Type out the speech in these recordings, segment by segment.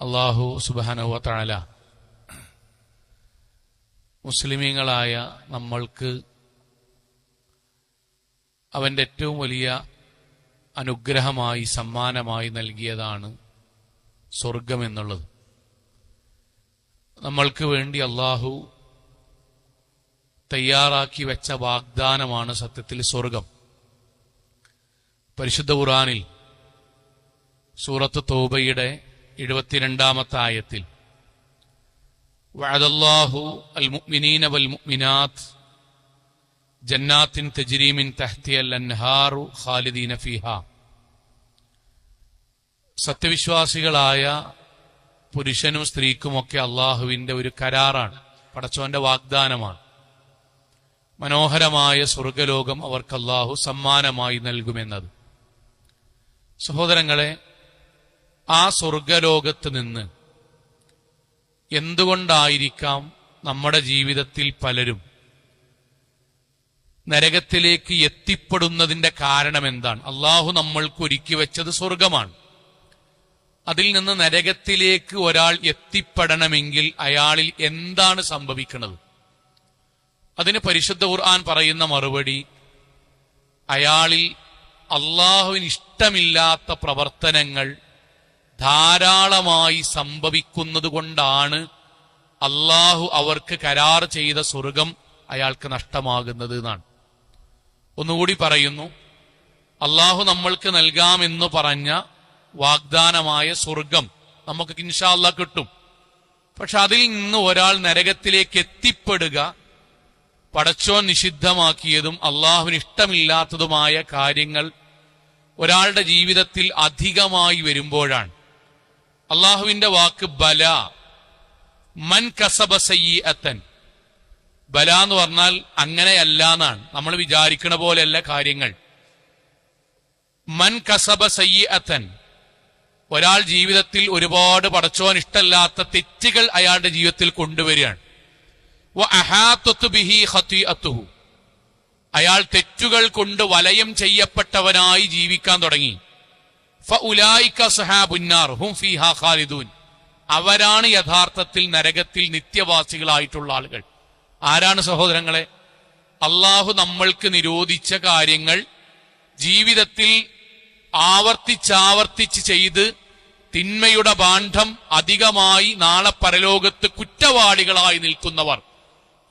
അല്ലാഹു സുബ്ഹാനഹു വ തആല മുസ്ലിമീങ്ങളായ നമ്മൾക്ക് അവന്റെ ഏറ്റവും വലിയ അനുഗ്രഹമായി സമ്മാനമായി നൽകിയതാണ് സ്വർഗം എന്നുള്ളത്. നമ്മൾക്ക് വേണ്ടി അല്ലാഹു തയ്യാറാക്കി വെച്ച വാഗ്ദാനമാണ് സത്യത്തിൽ സ്വർഗം. പരിശുദ്ധ ഖുർആനിൽ സൂറത്ത് തൗബയുടെ 72-ാമത്തെ ആയത്തിൽ വഅദല്ലാഹു അൽ മുഅ്മിനീന വൽ മുഅ്മിനാത്ത് ജന്നാത്തിൻ തജ്രി മിൻ തഹ്തിഹൽ അൻഹാറു ഖാലിദീന ഫീഹാ, സത്യവിശ്വാസികളായ പുരുഷനും സ്ത്രീക്കുമൊക്കെ അള്ളാഹുവിന്റെ ഒരു കരാറാണ്, പടച്ചോന്റെ വാഗ്ദാനമാണ്. മനോഹരമായ സ്വർഗലോകം അവർക്ക് അള്ളാഹു സമ്മാനമായി നൽകുമെന്നത്. സഹോദരങ്ങളെ, ആ സ്വർഗലോകത്ത് നിന്ന് എന്തുകൊണ്ടായിരിക്കാം നമ്മുടെ ജീവിതത്തിൽ പലരും നരകത്തിലേക്ക് എത്തിപ്പെടുന്നതിന്റെ കാരണം എന്താണ്? അള്ളാഹു നമ്മൾക്ക് ഒരുക്കി വെച്ചത് സ്വർഗമാണ്. അതിൽ നിന്ന് നരകത്തിലേക്ക് ഒരാൾ എത്തിപ്പെടണമെങ്കിൽ അയാളിൽ എന്താണ് സംഭവിക്കുന്നത്? അതിന് പരിശുദ്ധ ഖുർആൻ പറയുന്ന മറുപടി, അയാളിൽ അള്ളാഹുവിന് ഇഷ്ടമില്ലാത്ത പ്രവർത്തനങ്ങൾ ധാരാളമായി സംഭവിക്കുന്നത് കൊണ്ടാണ് അള്ളാഹു അവർക്ക് കരാർ ചെയ്ത സ്വർഗം അയാൾക്ക് നഷ്ടമാകുന്നത് എന്നാണ്. ഒന്നുകൂടി പറയുന്നു, അള്ളാഹു നമ്മൾക്ക് നൽകാമെന്ന് പറഞ്ഞ വാഗ്ദാനമായ സ്വർഗം നമുക്ക് ഇൻഷാ അല്ലാഹ് കിട്ടും. പക്ഷെ അതിൽ നിന്ന് ഒരാൾ നരകത്തിലേക്ക് എത്തിപ്പെടുക പടച്ചോൻ നിഷിദ്ധമാക്കിയതും അള്ളാഹുവിന് ഇഷ്ടമില്ലാത്തതുമായ കാര്യങ്ങൾ ഒരാളുടെ ജീവിതത്തിൽ അധികമായി വരുമ്പോഴാണ്. അള്ളാഹുവിന്റെ വാക്ക് ബല, മൻ കസബ സയ്യിഅത്തൻ, ബല എന്ന് പറഞ്ഞാൽ അങ്ങനെയല്ല എന്നാണ്. നമ്മൾ വിചാരിക്കണ പോലെയല്ല കാര്യങ്ങൾ. മൻ കസബ സയ്യിഅത്തൻ, ഒരാൾ ജീവിതത്തിൽ ഒരുപാട് പടച്ചോൻ ഇഷ്ടമില്ലാത്ത തെറ്റുകൾ അയാളുടെ ജീവിതത്തിൽ കൊണ്ടുവരികയാണ്. വഅഹാത്തതു ബിഹി ഖതീഅത്തുഹു, അയാൾ തെറ്റുകൾ കൊണ്ട് വലയം ചെയ്യപ്പെട്ടവനായി ജീവിക്കാൻ തുടങ്ങി. ഫഉലൈക സഹാബുന്നാർ ഹും ഫീഹാ ഖാലിദൂൻ, അവരാണ് യഥാർത്ഥത്തിൽ നരകത്തിൽ നിത്യവാസികളായിട്ടുള്ള ആളുകൾ. ആരാണ് സഹോദരങ്ങളെ? അള്ളാഹു നിരോധിച്ച കാര്യങ്ങൾ ജീവിതത്തിൽ ആവർത്തിച്ചാവർത്തിച്ച് ചെയ്ത് തിന്മയുടെ ബാണ്ഡം അധികമായി നാളെ പരലോകത്ത് കുറ്റവാളികളായി നിൽക്കുന്നവർ.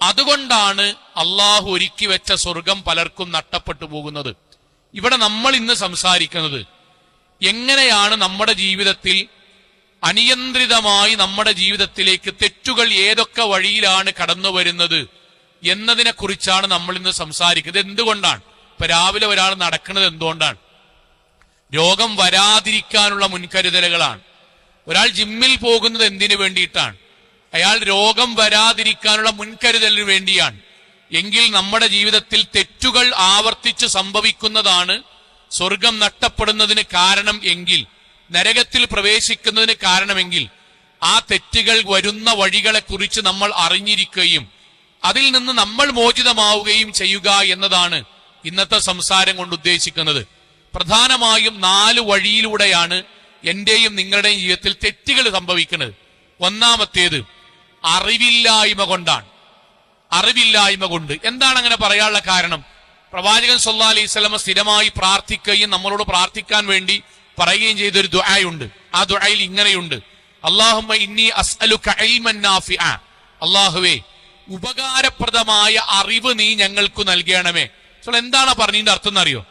അതുകൊണ്ടാണ് അള്ളാഹു ഒരുക്കി വെച്ച സ്വർഗം പലർക്കും നഷ്ടപ്പെട്ടു പോകുന്നത്. ഇവിടെ നമ്മൾ ഇന്ന് സംസാരിക്കുന്നത് എങ്ങനെയാണ് നമ്മുടെ ജീവിതത്തിൽ അനിയന്ത്രിതമായി നമ്മുടെ ജീവിതത്തിലേക്ക് തെറ്റുകൾ ഏതൊക്കെ വഴിയിലാണ് കടന്നു വരുന്നത് എന്നതിനെ കുറിച്ചാണ് നമ്മൾ ഇന്ന് സംസാരിക്കുന്നത്. എന്തുകൊണ്ടാണ്? ഇപ്പൊ രാവിലെ ഒരാൾ നടക്കുന്നത് എന്തുകൊണ്ടാണ്? രോഗം വരാതിരിക്കാനുള്ള മുൻകരുതലുകളാണ്. ഒരാൾ ജിമ്മിൽ പോകുന്നത് എന്തിനു വേണ്ടിയിട്ടാണ്? അയാൾ രോഗം വരാതിരിക്കാനുള്ള മുൻകരുതലിന് വേണ്ടിയാണ്. എങ്കിൽ നമ്മുടെ ജീവിതത്തിൽ തെറ്റുകൾ ആവർത്തിച്ച് സംഭവിക്കുന്നതാണ് സ്വർഗം നഷ്ടപ്പെടുന്നതിന് കാരണം എങ്കിൽ, നരകത്തിൽ പ്രവേശിക്കുന്നതിന് കാരണമെങ്കിൽ, ആ തെറ്റുകൾ വരുന്ന വഴികളെ കുറിച്ച് നമ്മൾ അറിഞ്ഞിരിക്കുകയും അതിൽ നിന്ന് നമ്മൾ മോചിതമാവുകയും ചെയ്യുക എന്നതാണ് ഇന്നത്തെ സംസാരം കൊണ്ട് ഉദ്ദേശിക്കുന്നത്. പ്രധാനമായും 4 വഴിയിലൂടെയാണ് എന്റെയും നിങ്ങളുടെയും ജീവിതത്തിൽ തെറ്റുകൾ സംഭവിക്കുന്നത്. ഒന്നാമത്തേത് അറിവില്ലായ്മ കൊണ്ടാണ്. അറിവില്ലായ്മ കൊണ്ട്. എന്താണ് അങ്ങനെ പറയാനുള്ള കാരണം? പ്രവാചകൻ സല്ലല്ലാഹു അലൈഹി വസല്ലം സ്ഥിരമായി പ്രാർത്ഥിക്കുകയും നമ്മളോട് പ്രാർത്ഥിക്കാൻ വേണ്ടി പറയുകയും ചെയ്തൊരു ദുആയുണ്ട്. ആ ദുആയിൽ ഇങ്ങനെയുണ്ട്, അല്ലാഹുമ്മ ഇന്നി അസ്അലുക ഇൽമൻ നാഫിഅ, അല്ലാഹുവേ ഉപകാരപ്രദമായ അറിവ് നീ ഞങ്ങൾക്ക് നൽകണമേ. എന്താണ് പറഞ്ഞതിന്റെ അർത്ഥം എന്നറിയോ?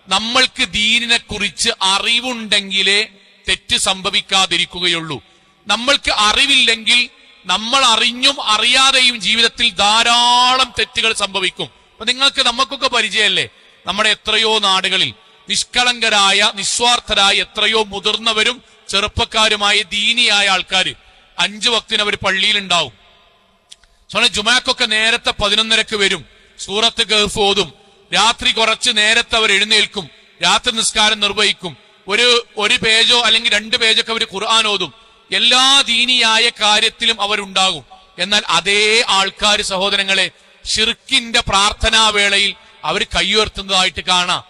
നമ്മൾക്ക് ദീനിനെ കുറിച്ച് അറിവുണ്ടെങ്കിലേ തെറ്റ് സംഭവിക്കാതിരിക്കുകയുള്ളൂ. നമ്മൾക്ക് അറിവില്ലെങ്കിൽ നമ്മൾ അറിഞ്ഞും അറിയാതെയും ജീവിതത്തിൽ ധാരാളം തെറ്റുകൾ സംഭവിക്കും. അപ്പൊ നമുക്കൊക്കെ പരിചയമല്ലേ, നമ്മുടെ എത്രയോ നാടുകളിൽ നിഷ്കളങ്കരായ നിസ്വാർത്ഥരായ എത്രയോ മുതിർന്നവരും ചെറുപ്പക്കാരുമായ ദീനിയായ ആൾക്കാർ 5 വക്തിന് അവർ പള്ളിയിലുണ്ടാവും. ജുമാക്കൊക്കെ നേരത്തെ 11:30 വരും, സൂറത്ത് കഹ്ഫ് ഓതും. രാത്രി കുറച്ച് നേരത്തെ അവർ എഴുന്നേൽക്കും, രാത്രി നിസ്കാരം നിർവഹിക്കും. ഒരു പേജോ അല്ലെങ്കിൽ 2 പേജൊക്കെ അവർ ഖുർആൻ ഓതും. എല്ലാ ദീനിയായ കാര്യത്തിലും അവരുണ്ടാകും. എന്നാൽ അതേ ആൾക്കാർ സഹോദരങ്ങളെ ശിർക്കിന്റെ പ്രാർത്ഥനാവേളയിൽ അവർ കൈയുയർത്തുന്നതായിട്ട് കാണാം.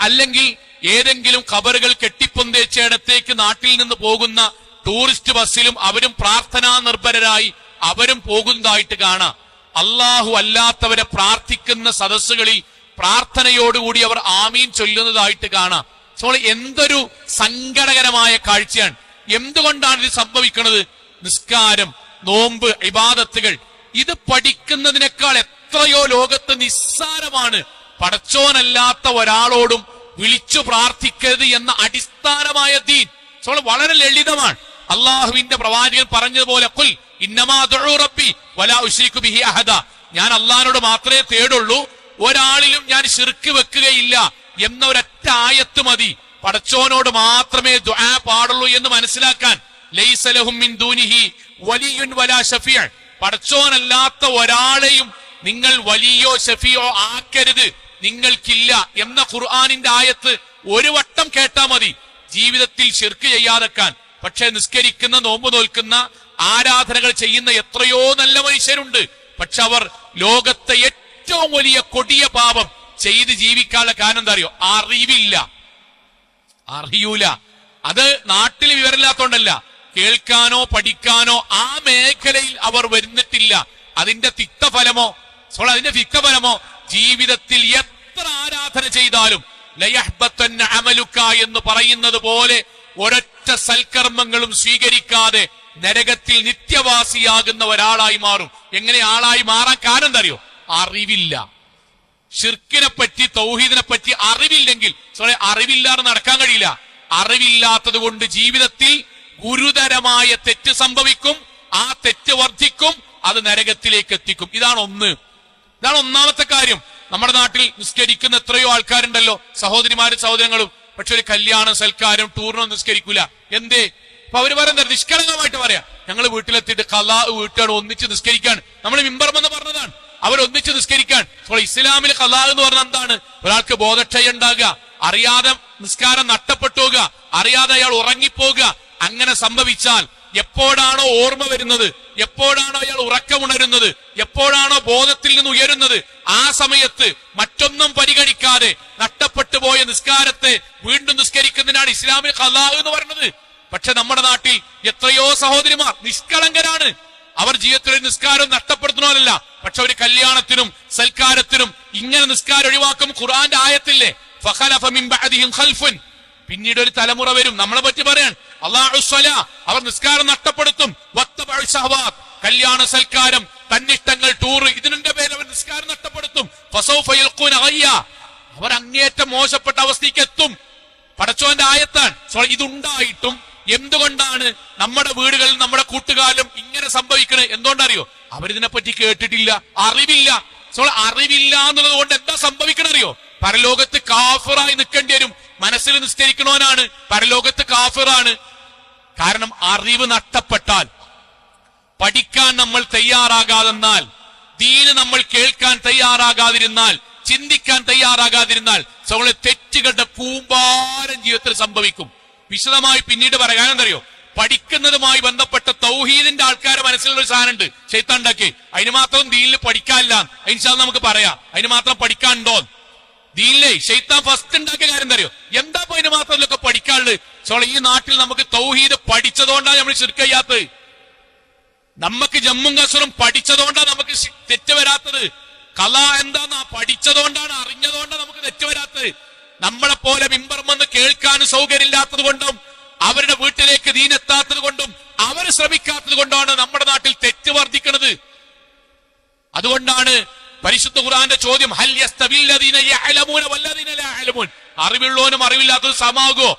അല്ലെങ്കിൽ ഏതെങ്കിലും ഖബറുകൾ കെട്ടിപ്പൊന്തേച്ചിടത്തേക്ക് നാട്ടിൽ നിന്ന് പോകുന്ന ടൂറിസ്റ്റ് ബസ്സിലും അവരും പ്രാർത്ഥനാ നിർഭരരായി അവരും പോകുന്നതായിട്ട് കാണാം. അള്ളാഹു അല്ലാത്തവരെ പ്രാർത്ഥിക്കുന്ന സദസ്സുകളിൽ പ്രാർത്ഥനയോടുകൂടി അവർ ആമീൻ ചൊല്ലുന്നതായിട്ട് കാണാം. സോ എന്തൊരു സങ്കടകരമായ കാഴ്ചയാണ്. എന്തുകൊണ്ടാണ് ഇത് സംഭവിക്കുന്നത്? നിസ്കാരം, നോമ്പ്, ഇബാദത്തുകൾ ഇത് പഠിക്കുന്നതിനേക്കാൾ എത്രയോ ലോകത്ത് നിസ്സാരമാണ് പടച്ചോനല്ലാത്ത ഒരാളോടും വിളിച്ചു പ്രാർത്ഥിക്കരുത് എന്ന അടിസ്ഥാനമായ ദീൻ. സോ വളരെ ലളിതമാണ്. അള്ളാഹുവിന്റെ പ്രവാചകൻ പറഞ്ഞതുപോലെ ഖുൽ ഇന്നമാ ദുഉ റബ്ബി വലാ ഉശ്രികു ബിഹി അഹദ, ഞാൻ അള്ളാഹിനോട് മാത്രമേ തേടുള്ളൂ, ഒരാളിലും ഞാൻ ശിർക്ക് വെക്കുകയില്ല എന്ന ഒരൊറ്റ ആയത്ത് മതി. പടച്ചോനോട് മാത്രമേ ദുആ പാടുള്ളൂ എന്ന് മനസ്സിലാക്കാൻ. ലൈസ ലഹും മിൻ ദൂനിഹി വലിയുൻ വലാ ശഫീഅ, പടച്ചോനല്ലാത്ത ഒരാളെയും നിങ്ങൾ വലിയോ ഷഫീയോ ആക്കരുത്, നിങ്ങൾക്കില്ല എന്ന ഖുർആനിന്റെ ആയത്ത് ഒരു വട്ടം കേട്ടാ മതി ജീവിതത്തിൽ ശിർക്ക് ചെയ്യാതെക്കാൻ. പക്ഷെ നിസ്കരിക്കുന്ന, നോമ്പ് നോൽക്കുന്ന, ആരാധനകൾ ചെയ്യുന്ന എത്രയോ നല്ല മനുഷ്യരുണ്ട്. പക്ഷെ അവർ ലോകത്തെ ഏറ്റവും വലിയ കൊടിയ പാപം ചെയ്ത് ജീവിക്കാനുള്ള കാരണം എന്താ അറിയോ? അറിയൂല. അത് നാട്ടിൽ വിവരമില്ലാത്തോണ്ടല്ല, കേൾക്കാനോ പഠിക്കാനോ ആ മേഖലയിൽ അവർ വരുന്നിട്ടില്ല. അതിന്റെ തിക്തഫലമോ ജീവിതത്തിൽ എത്ര ആരാധന ചെയ്താലും ലയഹ്ബത്തന്ന അമലുക എന്ന് പറയുന്നത് പോലെ ഒരൊറ്റ സൽക്കർമ്മങ്ങളും സ്വീകരിക്കാതെ നരകത്തിൽ നിത്യവാസിയാകുന്ന ഒരാളായി മാറും. എങ്ങനെ ആളായി മാറാൻ കാരണം എന്താ അറിയോ? അറിവില്ല. ഷിർക്കിനെ പറ്റി, തൗഹീദിനെ പറ്റി അറിവില്ലെങ്കിൽ അറിവില്ലാതെ നടക്കാൻ കഴിയില്ല. അറിവില്ലാത്തത് കൊണ്ട് ജീവിതത്തിൽ ഗുരുതരമായ തെറ്റ് സംഭവിക്കും. ആ തെറ്റ് വർദ്ധിക്കും, അത് നരകത്തിലേക്ക് എത്തിക്കും. ഇതാണ് ഒന്നാമത്തെ കാര്യം. നമ്മുടെ നാട്ടിൽ നിസ്കരിക്കുന്ന എത്രയോ ആൾക്കാരുണ്ടല്ലോ, സഹോദരിമാരും സഹോദരങ്ങളും. പക്ഷെ ഒരു കല്യാണം, സൽക്കാരം, ടൂറിനൊന്നും നിസ്കരിക്കൂല. എന്തേ? അപ്പൊ അവര് പറയുന്നത് നിഷ്കളങ്കമായിട്ട് പറയാം, ഞങ്ങൾ വീട്ടിലെത്തിയിട്ട് ഖലാ വീട്ടാണ്, ഒന്നിച്ച് നിസ്കരിക്കാൻ. നമ്മൾ മിമ്പർമെന്ന് പറഞ്ഞതാണ്, അവരൊന്നിച്ച് നിസ്കരിക്കാൻ. ഇസ്ലാമിൽ ഖലാ എന്ന് പറഞ്ഞാൽ എന്താണ്? ഒരാൾക്ക് ബോധക്ഷയം ഉണ്ടാകുക, അറിയാതെ നിസ്കാരം നഷ്ടപ്പെട്ടു പോകുക, അറിയാതെ അയാൾ ഉറങ്ങിപ്പോകുക. അങ്ങനെ സംഭവിച്ചാൽ എപ്പോഴാണോ ഓർമ്മ വരുന്നത്, എപ്പോഴാണോ അയാൾ ഉറക്കമുണരുന്നത്, എപ്പോഴാണോ ബോധത്തിൽ നിന്ന് ഉയരുന്നത്, ആ സമയത്ത് മറ്റൊന്നും പരിഗണിക്കാതെ നഷ്ടപ്പെട്ടു പോയ നിസ്കാരത്തെ വീണ്ടും നിസ്കരിക്കുന്നതിനാണ് ഇസ്ലാമിൽ ഖലാ എന്ന് പറയുന്നത്. പക്ഷെ നമ്മുടെ നാട്ടിൽ എത്രയോ സഹോദരിമാർ നിഷ്കളങ്കരാണ്. അവർ ജീവിതത്തിൽ ഒരു നിസ്കാരം നഷ്ടപ്പെടുത്തുന്നവരല്ല. പക്ഷെ ഒരു കല്യാണത്തിനും സൽക്കാരത്തിനും ഇങ്ങനെ നിസ്കാരം ഒഴിവാക്കും. ഖുർആന്റെ ആയത്തില്ലേ, ഫഖലഫ മിൻ ബഅദിഹിം ഖൽഫുൻ, പിന്നീട് ഒരു തലമുറ വരും. നമ്മളെ പറ്റി പറയാൻ അല്ലാഹുസ്സലാ, അവർ നിസ്കാരം നഷ്ടപ്പെടുത്തും. വത്തബഉ ശഹവാത്ത്, കല്യാണ സൽക്കാരം, തന്നിഷ്ടങ്ങൾ, ടൂർ, ഇതിന്റെ പേര് അവർ നിസ്കാരം നഷ്ടപ്പെടുത്തും. ഫസൗഫ യൽഖൂന ഗയ്യ, അവർ അങ്ങേറ്റം മോശപ്പെട്ട അവസ്ഥയ്ക്ക് എത്തും. പടച്ചോന്റെ ആയത്താണ്. ഇതുണ്ടായിട്ടും എന്തുകൊണ്ടാണ് നമ്മുടെ വീടുകളിൽ, നമ്മുടെ കൂട്ടുകാരിലും ഇങ്ങനെ സംഭവിക്കണത്? എന്തുകൊണ്ടറിയോ? അവരിതിനെപ്പറ്റി കേട്ടിട്ടില്ല, അറിവില്ല. അറിവില്ല എന്നുള്ളത് കൊണ്ട് എന്താ സംഭവിക്കണറിയോ? പരലോകത്ത് കാഫിറായി നിൽക്കേണ്ടി വരും. മനസ്സിൽ നിസ്കരിക്കണവനാണ്, പരലോകത്ത് കാഫിറാണ്. കാരണം അറിവ് നഷ്ടപ്പെട്ടാൽ, പഠിക്കാൻ നമ്മൾ തയ്യാറാകാതെന്നാൽ, ദീന് നമ്മൾ കേൾക്കാൻ തയ്യാറാകാതിരുന്നാൽ, ചിന്തിക്കാൻ തയ്യാറാകാതിരുന്നാൽ തെറ്റുകളുടെ കൂമ്പാരം ജീവിതത്തിൽ സംഭവിക്കും. വിശദമായി പിന്നീട് പറയാൻ എന്തറിയോ? പഠിക്കുന്നതുമായി ബന്ധപ്പെട്ട തൗഹീദിന്റെ ആൾക്കാരെ മനസ്സിലുള്ള ഒരു സാധനം ഉണ്ട്, ശൈത്താൻ ഉണ്ടാക്കി. അതിന് മാത്രം ദീനിൽ പഠിക്കാനില്ല. ഇൻഷാ അല്ലാഹ് നമുക്ക് പറയാം അതിന് മാത്രം പഠിക്കാനുണ്ടോ. ദീനിലെ ശൈത്താൻ ഫസ്റ്റ് ഉണ്ടാക്കിയ കാര്യം എന്തറിയോ? എന്താ അതിന് മാത്രമല്ലൊക്കെ പഠിക്കാനുള്ളത്? ഈ നാട്ടിൽ നമുക്ക് തൗഹീദ് പഠിച്ചതുകൊണ്ടാണ് നമ്മൾ ശിർക്ക് ചെയ്യാത്തത്. നമുക്ക് ജമ്മും കസറും പഠിച്ചതുകൊണ്ടാണ് നമുക്ക് തെറ്റ് വരാത്തത്. ഖലാ എന്താന്ന് പഠിച്ചതുകൊണ്ടാണ്, അറിഞ്ഞതുകൊണ്ടാണ് നമുക്ക് തെറ്റ് വരാത്തത്. നമ്മളെ പോലെ മിമ്പർമെന്ന് കേൾക്കാൻ സൗകര്യമില്ലാത്തത് കൊണ്ടും, അവരുടെ വീട്ടിലേക്ക് ദീനെത്താത്തത് കൊണ്ടും, അവർ ശ്രമിക്കാത്തത് കൊണ്ടാണ് നമ്മുടെ നാട്ടിൽ തെറ്റ് വർദ്ധിക്കുന്നത്. അതുകൊണ്ടാണ് പരിശുദ്ധ ഖുർആന്റെ ചോദ്യം, ഹൽ യസ്തവില്ലദീന യഅലമൂന വല്ലദീന ലാ യഅലമൂൻ, അറിവുള്ളവനും അറിവില്ലാത്തവരും സമാകുമോ?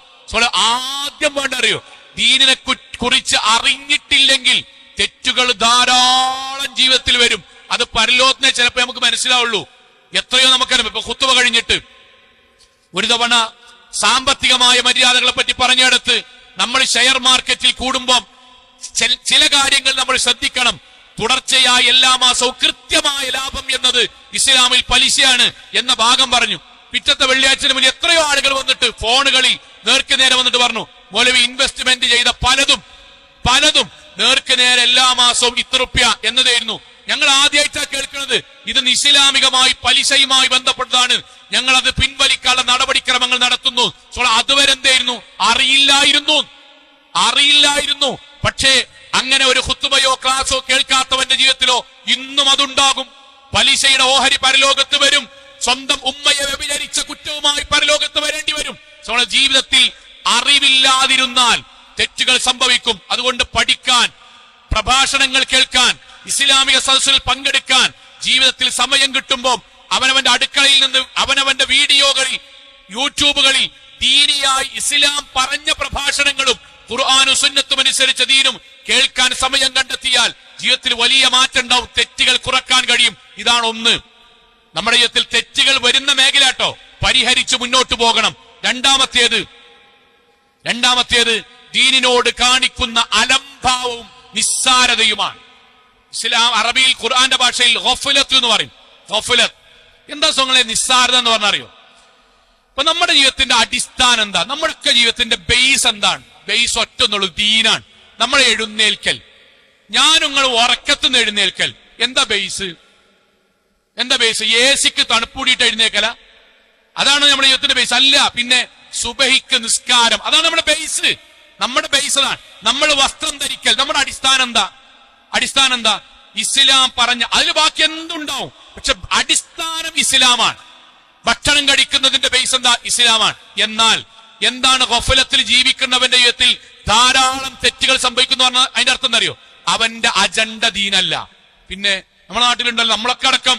ആദ്യം വേണ്ട അറിയോ? ദീനിനെ കുറിച്ച് അറിഞ്ഞിട്ടില്ലെങ്കിൽ തെറ്റുകൾ ധാരാളം ജീവിതത്തിൽ വരും. അത് പരലോകത്തിനെ ചിലപ്പോൾ നമുക്ക് മനസ്സിലാവുള്ളൂ. എത്രയോ നമുക്കറിയാം. ഇപ്പൊ ഖുത്ബ കഴിഞ്ഞിട്ട് ഒരു തവണ സാമ്പത്തികമായ മര്യാദകളെ പറ്റി പറഞ്ഞെടുത്ത്, നമ്മൾ ഷെയർ മാർക്കറ്റിൽ കൂടുമ്പോൾ ചില കാര്യങ്ങൾ നമ്മൾ ശ്രദ്ധിക്കണം. തുടർച്ചയായി എല്ലാ മാസവും കൃത്യമായ ലാഭം എന്നത് ഇസ്ലാമിൽ പലിശയാണ് എന്ന ഭാഗം പറഞ്ഞു. പിറ്റത്തെ വെള്ളിയാഴ്ചന് മുന്നിൽ എത്രയോ ആളുകൾ വന്നിട്ട് ഫോണുകളിൽ നേർക്ക് നേരെ വന്നിട്ട് പറഞ്ഞു, മൗലവി ഇൻവെസ്റ്റ്മെന്റ് ചെയ്ത പലതും നേർക്ക് നേരെ എല്ലാ മാസവും ഇത്ര റുപ്യ എന്നതായിരുന്നു. ഞങ്ങൾ ആദ്യമായിട്ടാണ് കേൾക്കുന്നത്. ഇത് ഇസ്ലാമികമായി പലിശയുമായി ബന്ധപ്പെട്ടതാണ്. ഞങ്ങൾ അത് പിൻവലിക്കാനുള്ള നടപടിക്രമങ്ങൾ നടത്തുന്നു. അതുവരെ എന്തായിരുന്നു? അറിയില്ലായിരുന്നു. അങ്ങനെ ഒരു ഖുതുബയോ ക്ലാസോ കേൾക്കാത്തവന്റെ ജീവിതത്തിലോ ഇന്നും അതുണ്ടാകും. പലിശയുടെ ഓഹരി പരലോകത്ത് വരും. സ്വന്തം ഉമ്മയെ വ്യഭിചരിച്ച കുറ്റവുമായി പരലോകത്ത് വരേണ്ടി വരും. നമ്മുടെ ജീവിതത്തിൽ അറിവില്ലാതിരുന്നാൽ തെറ്റുകൾ സംഭവിക്കും. അതുകൊണ്ട് പഠിക്കാൻ, പ്രഭാഷണങ്ങൾ കേൾക്കാൻ, ഇസ്ലാമിക സദസ്സിൽ പങ്കെടുക്കാൻ ജീവിതത്തിൽ സമയം കിട്ടുമ്പോൾ അവനവന്റെ അടുക്കളയിൽ നിന്ന് അവനവന്റെ വീഡിയോകളിൽ, യൂട്യൂബുകളിൽ ദീനിയായി ഇസ്ലാം പറഞ്ഞ പ്രഭാഷണങ്ങളും ഖുർആനും സുന്നത്തും അനുസരിച്ച ദീനും കേൾക്കാൻ സമയം കണ്ടെത്തിയാൽ ജീവിതത്തിൽ വലിയ മാറ്റം ഉണ്ടാവും. തെറ്റുകൾ കുറക്കാൻ കഴിയും. ഇതാണ് ഒന്ന്. നമ്മുടെ ജീവിതത്തിൽ തെറ്റുകൾ വരുന്ന മേഖലട്ടോ പരിഹരിച്ച് മുന്നോട്ട് പോകണം. രണ്ടാമത്തേത് ദീനിനോട് കാണിക്കുന്ന അലംഭാവവും നിസ്സാരതയുമാണ്. ഇസ്ലാം അറബിയിൽ ഖുർആന്റെ ഭാഷയിൽ ഗഫലത്ത് എന്ന് പറയും. ഗഫലത്ത് എന്താ സ്വങ്ങളെ നിസ്സാരത എന്ന് പറഞ്ഞറിയോ? അപ്പൊ നമ്മുടെ ജീവിതത്തിന്റെ അടിസ്ഥാനം എന്താ? നമ്മുടെ ജീവിതത്തിന്റെ ബേസ് എന്താണ്? ബേസ് ഒറ്റൊന്നുള്ളൂ, ദീനാണ്. നമ്മളെ എഴുന്നേൽക്കൽ, നിങ്ങൾ ഉറക്കത്തുനിന്ന് എഴുന്നേൽക്കൽ. എന്താ ബേസ്? ഏസിക്ക് തണുപ്പൂടിയിട്ട് എഴുന്നേക്കല? അതാണ് നമ്മുടെ ജീവിതത്തിന്റെ ബേസ്? അല്ല. പിന്നെ സുബഹിക്ക് നിസ്കാരം, അതാണ് നമ്മുടെ ബേസ്. നമ്മുടെ ബേസ് അതാണ്. നമ്മൾ വസ്ത്രം ധരിക്കൽ, നമ്മുടെ അടിസ്ഥാനം എന്താ? ഇസ്ലാം പറഞ്ഞ, അതിൽ ബാക്കി എന്തുണ്ടാവും, പക്ഷെ അടിസ്ഥാനം ഇസ്ലാമാണ്. ഭക്ഷണം കഴിക്കുന്നതിന്റെ ബേസ് എന്താ? ഇസ്ലാമാണ്. എന്നാൽ എന്താണ് ഗഫലത്തിൽ ജീവിക്കുന്നവന്റെ ജീവിതത്തിൽ ധാരാളം തെറ്റുകൾ സംഭവിക്കുന്നു പറഞ്ഞാൽ അതിന്റെ അർത്ഥം എന്താ അറിയോ? അവന്റെ അജണ്ട ദീനല്ല. പിന്നെ നമ്മുടെ നാട്ടിലുണ്ടല്ലോ, നമ്മളൊക്കെ അടക്കം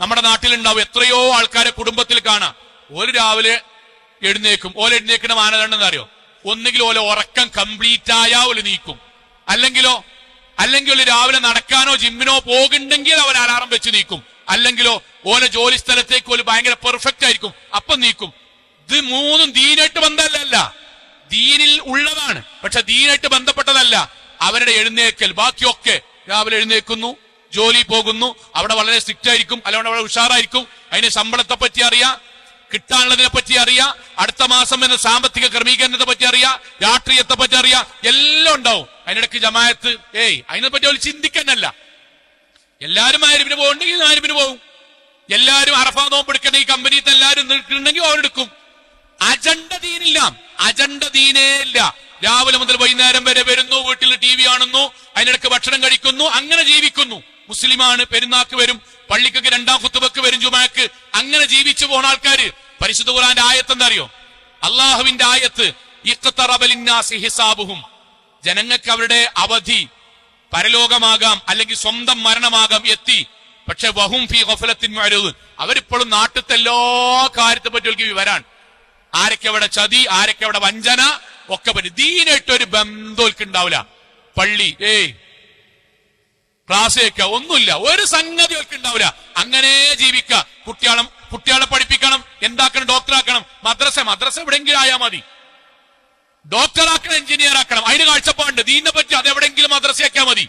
നമ്മുടെ നാട്ടിലുണ്ടാവും എത്രയോ ആൾക്കാരെ കുടുംബത്തിൽ കാണാം. ഒരു രാവിലെ എഴുന്നേക്കും. എഴുന്നേക്കുന്ന മാനദണ്ഡം എന്താ അറിയോ? ഒന്നുകിൽ ഉറക്കം കംപ്ലീറ്റ് ആയാ നീക്കും, അല്ലെങ്കിൽ രാവിലെ നടക്കാനോ ജിമ്മിനോ പോകുന്നുണ്ടെങ്കിൽ അവർ അലാറം വെച്ച് നീക്കും, അല്ലെങ്കിലോ ജോലി സ്ഥലത്തേക്ക് ഭയങ്കര പെർഫെക്റ്റ് ആയിരിക്കും, അപ്പം നീക്കും. ഇത് മൂന്നും ദീനായിട്ട് ബന്ധമല്ല, ദീനിൽ ഉള്ളതാണ്, പക്ഷെ ദീനായിട്ട് ബന്ധപ്പെട്ടതല്ല. അവരുടെ എഴുന്നേക്കൽ ബാക്കിയൊക്കെ രാവിലെ എഴുന്നേക്കുന്നു, ജോലി പോകുന്നു, അവിടെ വളരെ സ്ട്രിക്റ്റ് ആയിരിക്കും, അല്ലാണ്ട് വളരെ ഉഷാറായിരിക്കും. അതിന് ശമ്പളത്തെ പറ്റി അറിയാം, കിട്ടാനുള്ളതിനെ പറ്റി അറിയാം, അടുത്ത മാസം എന്ന സാമ്പത്തിക ക്രമീകരണത്തെ പറ്റി അറിയാം, രാഷ്ട്രീയത്തെ പറ്റി അറിയാം, എല്ലാം ഉണ്ടാവും. അതിനിടയ്ക്ക് ജമാഅത്ത് അതിനെ പറ്റി അവർ ചിന്തിക്കാനല്ല. എല്ലാരും ആരിഫിന് പോകുന്നുണ്ടെങ്കിൽ ആരിഫിന് പോകും, എല്ലാരും അറഫാ നോമ്പെടുക്കണ ഈ കമ്പനിയിൽ എല്ലാരും നിൽക്കുന്നുണ്ടെങ്കിൽ അവരെടുക്കും. അജണ്ട ദീനേ ഇല്ല. രാവിലെ മുതൽ വൈകുന്നേരം വരെ വരുന്നു, വീട്ടിൽ TV കാണുന്നു, അതിനിടയ്ക്ക് ഭക്ഷണം കഴിക്കുന്നു, അങ്ങനെ ജീവിക്കുന്നു. മുസ്ലിമാണ്, പെരുന്നാക്ക് വരും, പള്ളിക്കൊക്കെ രണ്ടാം ഖുതുബക്ക് വരും, ജുമാക്ക്, അങ്ങനെ ജീവിച്ചു പോകുന്ന ആൾക്കാര്. പരിശുദ്ധ ഖുർആന്റെ ആയത്ത് എന്താ അറിയോ? അള്ളാഹുവിന്റെ ആയത്ത്, ഇഖ്തറബ ലിന്നാസി ഹിസാബുഹും, ജനങ്ങൾക്ക് അവരുടെ അവധി പരലോകമാകാം അല്ലെങ്കിൽ സ്വന്തം മരണമാകാം എത്തി. പക്ഷെ വഹും ഫീ ഗഫലത്തിൻ മുഅ്രിദൂൻ, അവരിപ്പോഴും നാട്ടിലത്തെ എല്ലാ കാര്യത്തെ പറ്റി വിവരാണ്. ആരൊക്കെ അവിടെ ചതി, ആരൊക്കെ അവിടെ വഞ്ചന ഒക്കെ പറ്റി. ദീനായിട്ട് ഒരു ബന്ധോൽക്ക് ഉണ്ടാവില്ല. പള്ളി ക്ലാസ് കേൾക്കുക, ഒന്നുമില്ല, ഒരു സംഗതി അവർക്ക് ഉണ്ടാവില്ല. അങ്ങനെ ജീവിക്കുക. കുട്ടികളെ പഠിപ്പിക്കണം, എന്താക്കണം, ഡോക്ടറാക്കണം. മദ്രസ എവിടെയെങ്കിലും ആയാൽ മതി. ഡോക്ടറാക്കണം, എഞ്ചിനീയർ ആക്കണം, അതിന് കാഴ്ചപ്പാടുണ്ട്. ദീനിനെ പറ്റി അതെവിടെയെങ്കിലും മദ്രസയാക്കിയാൽ മതി.